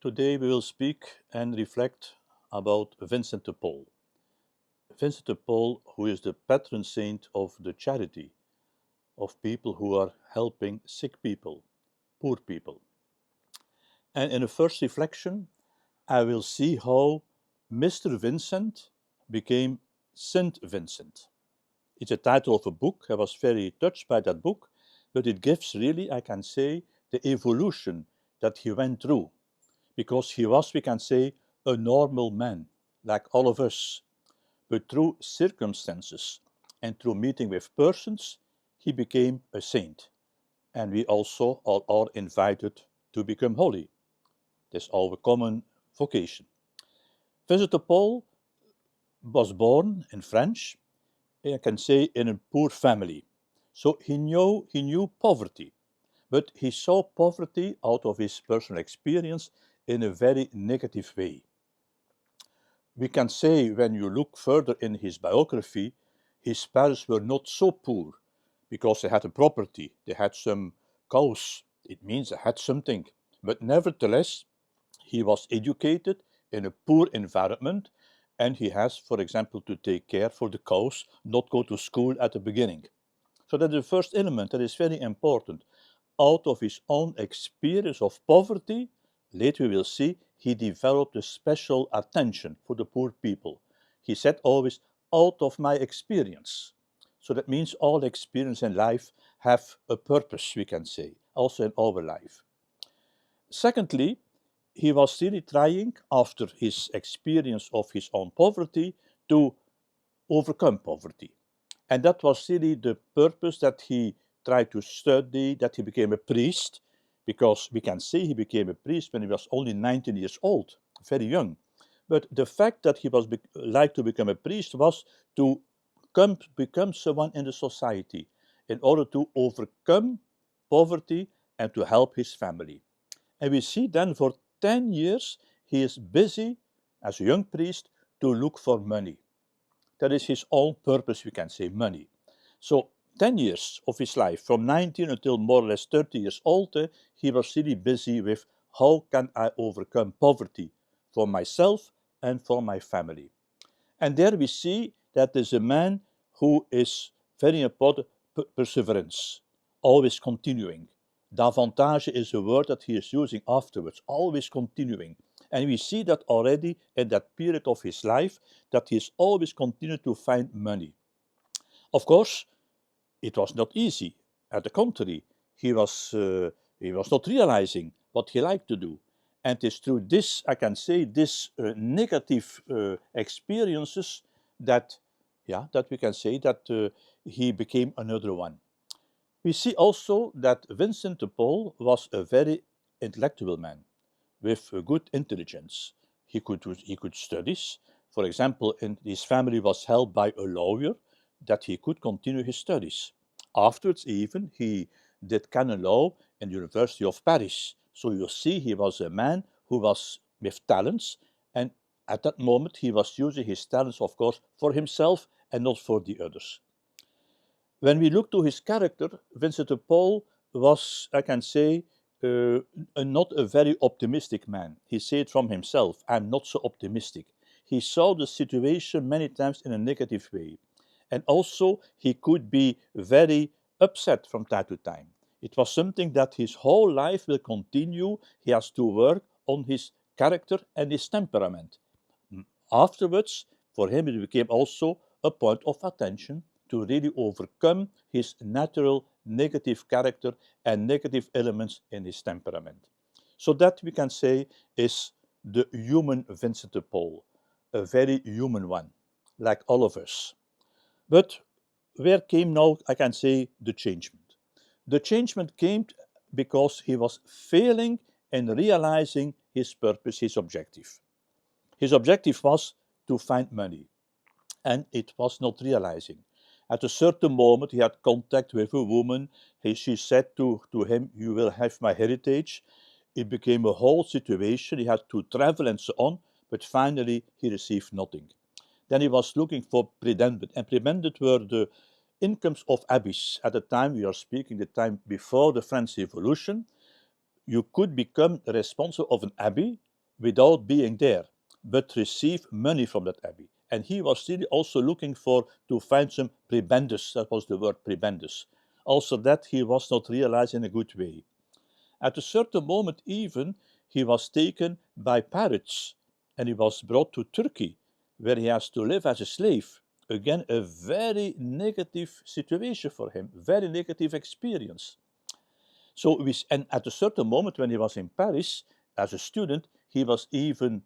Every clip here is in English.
Today we will speak and reflect about Vincent de Paul. Vincent de Paul, who is the patron saint of the charity of people who are helping sick people, poor people. And in a first reflection, I will see how Mr. Vincent became Saint Vincent. It's a title of a book. I was very touched by that book, but it gives really, I can say, the evolution that he went through. Because he was, we can say, a normal man, like all of us. But through circumstances and through meeting with persons, he became a saint. And we also all are invited to become holy. That's our common vocation. Vincent de Paul was born in France, I can say in a poor family. So he knew poverty, but he saw poverty out of his personal experience in a very negative way. We can say when you look further in his biography, his parents were not so poor because they had a property, they had some cows, it means they had something. But nevertheless, he was educated in a poor environment and he has, for example, to take care for the cows, not go to school at the beginning. So that's the first element that is very important. Out of his own experience of poverty, later we will see, he developed a special attention for the poor people. He said always, out of my experience. So that means all experience in life have a purpose, we can say, also in our life. Secondly, he was really trying, after his experience of his own poverty, to overcome poverty. And that was really the purpose that he tried to study, that he became a priest, because we can say he became a priest when he was only 19 years old, very young. But the fact that he was like to become a priest was to become someone in the society in order to overcome poverty and to help his family. And we see then for 10 years he is busy as a young priest to look for money. That is his own purpose, we can say, money. So 10 years of his life, from 19 until more or less 30 years old, he was really busy with how can I overcome poverty for myself and for my family. And there we see that there's a man who is very important, perseverance, always continuing. Davantage is a word that he is using afterwards, always continuing. And we see that already in that period of his life, that he is always continued to find money. Of course, it was not easy. At the contrary, he was not realizing what he liked to do. And it is through this, I can say, this negative experiences that, that we can say that he became another one. We see also that Vincent de Paul was a very intellectual man with good intelligence. He could studies. For example, his family was helped by a lawyer that he could continue his studies. Afterwards, even he did canon law in the University of Paris. So you see, he was a man who was with talents, and at that moment he was using his talents, of course, for himself and not for the others. When we look to his character, Vincent de Paul was, I can say, not a very optimistic man. He said from himself, I'm not so optimistic. He saw the situation many times in a negative way. And also, he could be very upset from time to time. It was something that his whole life will continue. He has to work on his character and his temperament. Afterwards, for him, it became also a point of attention to really overcome his natural negative character and negative elements in his temperament. So that we can say is the human Vincent de Paul, a very human one, like all of us. But where came now, I can say, the changement? The changement came because he was failing in realizing his purpose, his objective. His objective was to find money, and it was not realizing. At a certain moment, he had contact with a woman. She said to him, you will have my heritage. It became a whole situation. He had to travel and so on, but finally he received nothing. Then he was looking for prebended, and prebended were the incomes of abbeys. At the time we are speaking, the time before the French Revolution, you could become responsible of an abbey, without being there, but receive money from that abbey. And he was really also looking for to find some prebendus, that was the word prebendus. Also that he was not realized in a good way. At a certain moment even, he was taken by pirates and he was brought to Turkey, where he has to live as a slave. Again, a very negative situation for him, very negative experience. And at a certain moment when he was in Paris as a student, he was even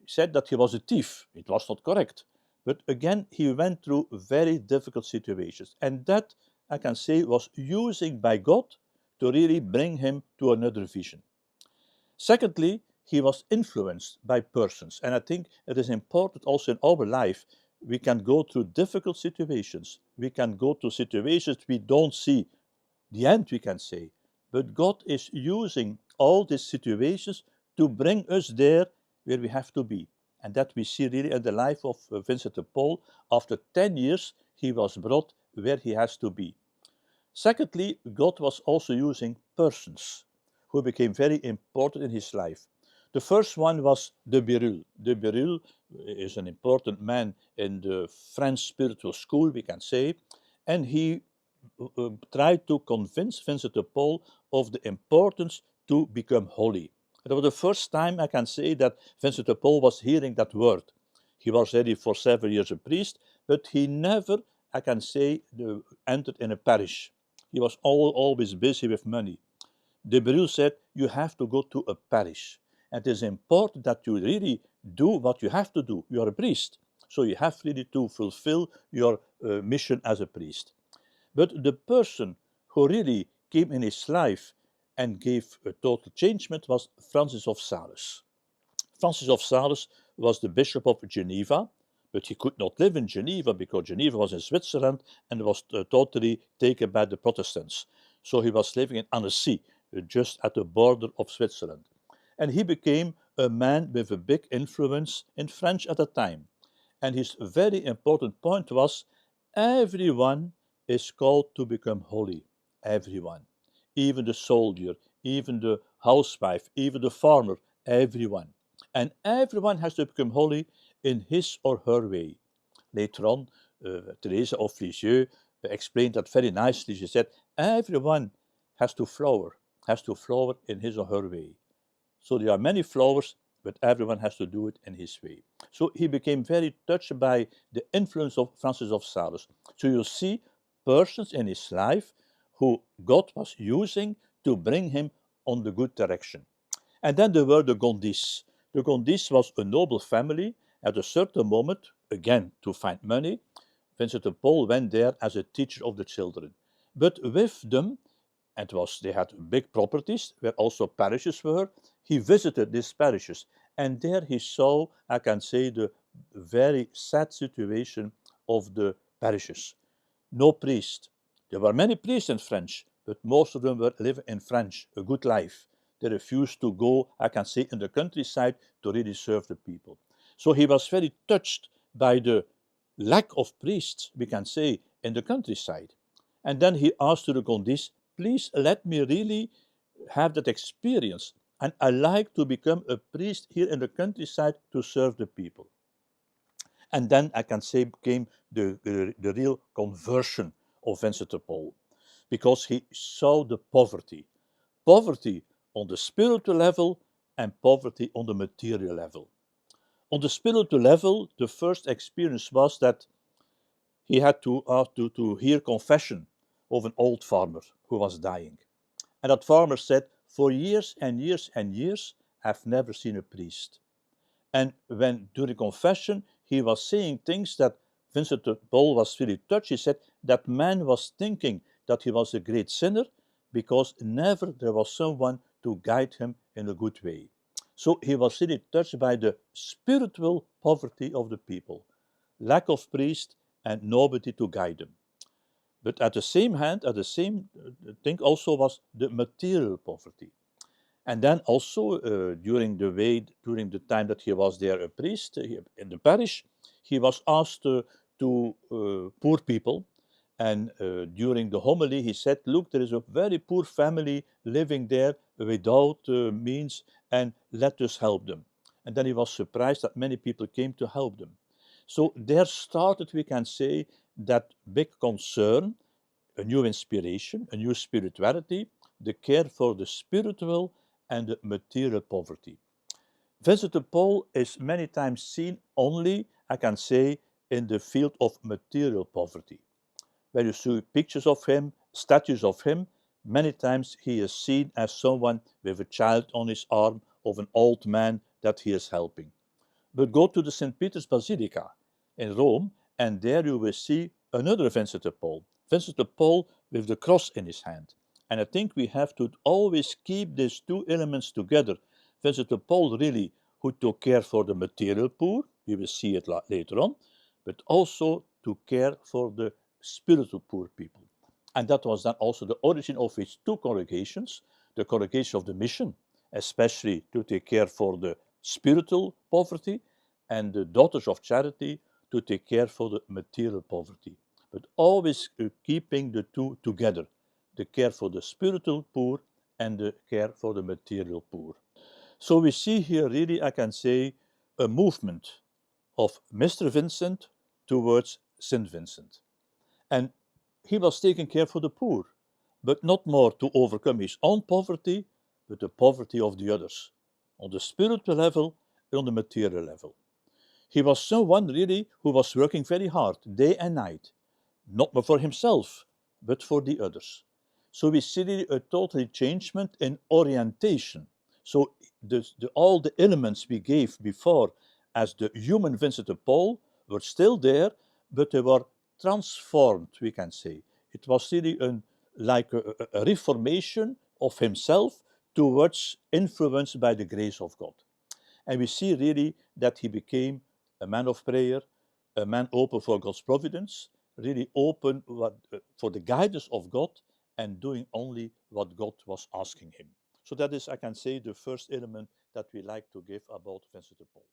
said that he was a thief. It was not correct. But again, he went through very difficult situations. And that, I can say, was using by God to really bring him to another vision. Secondly, he was influenced by persons. And I think it is important also in our life. We can go through difficult situations. We can go to situations we don't see the end, we can say. But God is using all these situations to bring us there where we have to be. And that we see really in the life of Vincent de Paul. After 10 years, he was brought where he has to be. Secondly, God was also using persons who became very important in his life. The first one was de Berulle. De Berulle is an important man in the French spiritual school, we can say, and he tried to convince Vincent de Paul of the importance to become holy. It was the first time I can say that Vincent de Paul was hearing that word. He was already for several years a priest, but he never, I can say, entered in a parish. He was always busy with money. De Bruyne said, you have to go to a parish. And it is important that you really do what you have to do. You are a priest. So you have really to fulfill your mission as a priest. But the person who really came in his life and gave a total changement was Francis of Sales. Francis of Sales was the Bishop of Geneva, but he could not live in Geneva because Geneva was in Switzerland and was totally taken by the Protestants. So he was living in Annecy, just at the border of Switzerland. And he became a man with a big influence in France at the time. And his very important point was everyone is called to become holy. Everyone. Even the soldier, even the housewife, even the farmer, everyone. And everyone has to become holy in his or her way. Later on, Teresa of Lisieux explained that very nicely. She said, everyone has to flower in his or her way. So there are many flowers, but everyone has to do it in his way. So he became very touched by the influence of Francis of Sales. So you see persons in his life who God was using to bring him on the good direction. And then there were the Gondis. The Gondis was a noble family. At a certain moment, again to find money, Vincent de Paul went there as a teacher of the children. But with them, and they had big properties where also parishes were. He visited these parishes, and there he saw, I can say, the very sad situation of the parishes. No priest. There were many priests in France, but most of them were living in France, a good life. They refused to go, I can say, in the countryside to really serve the people. So he was very touched by the lack of priests, we can say, in the countryside. And then he asked to the Gondis, please let me really have that experience. And I like to become a priest here in the countryside to serve the people. And then I can say came the real conversion of Vincent de Paul, because he saw the poverty. Poverty on the spiritual level and poverty on the material level. On the spiritual level, the first experience was that he had to hear confession of an old farmer who was dying. And that farmer said, for years and years and years, I've never seen a priest. And when during confession, he was saying things that Vincent de Paul was really touched. He said that man was thinking that he was a great sinner because never there was someone to guide him in a good way. So he was really touched by the spiritual poverty of the people, lack of priest and nobody to guide them. But at the same thing also was the material poverty. And then also during the time that he was there a priest in the parish, he was asked to poor people. And during the homily, he said, look, there is a very poor family living there without means, and let us help them. And then he was surprised that many people came to help them. So there started, we can say, that big concern, a new inspiration, a new spirituality, the care for the spiritual and the material poverty. Vincent de Paul is many times seen only, I can say, in the field of material poverty. When you see pictures of him, statues of him, many times he is seen as someone with a child on his arm, of an old man that he is helping. But go to the St. Peter's Basilica in Rome, and there you will see another Vincent de Paul. Vincent de Paul with the cross in his hand. And I think we have to always keep these two elements together. Vincent de Paul really who took care for the material poor, we will see it later on, but also to care for the spiritual poor people. And that was then also the origin of his two congregations, the congregation of the mission, especially to take care for the spiritual poverty, and the daughters of charity to take care for the material poverty. But always keeping the two together, the care for the spiritual poor and the care for the material poor. So we see here really, I can say, a movement of Mr. Vincent towards St. Vincent. And he was taking care for the poor, but not more to overcome his own poverty, but the poverty of the others, on the spiritual level and on the material level. He was someone really who was working very hard, day and night, not for himself, but for the others. So we see a total changement in orientation. So all the elements we gave before as the human Vincent de Paul were still there, but they were transformed, we can say. It was really like a reformation of himself towards influenced by the grace of God. And we see really that he became a man of prayer, a man open for God's providence, really open for the guidance of God and doing only what God was asking him. So that is, I can say, the first element that we like to give about Vincent de Paul.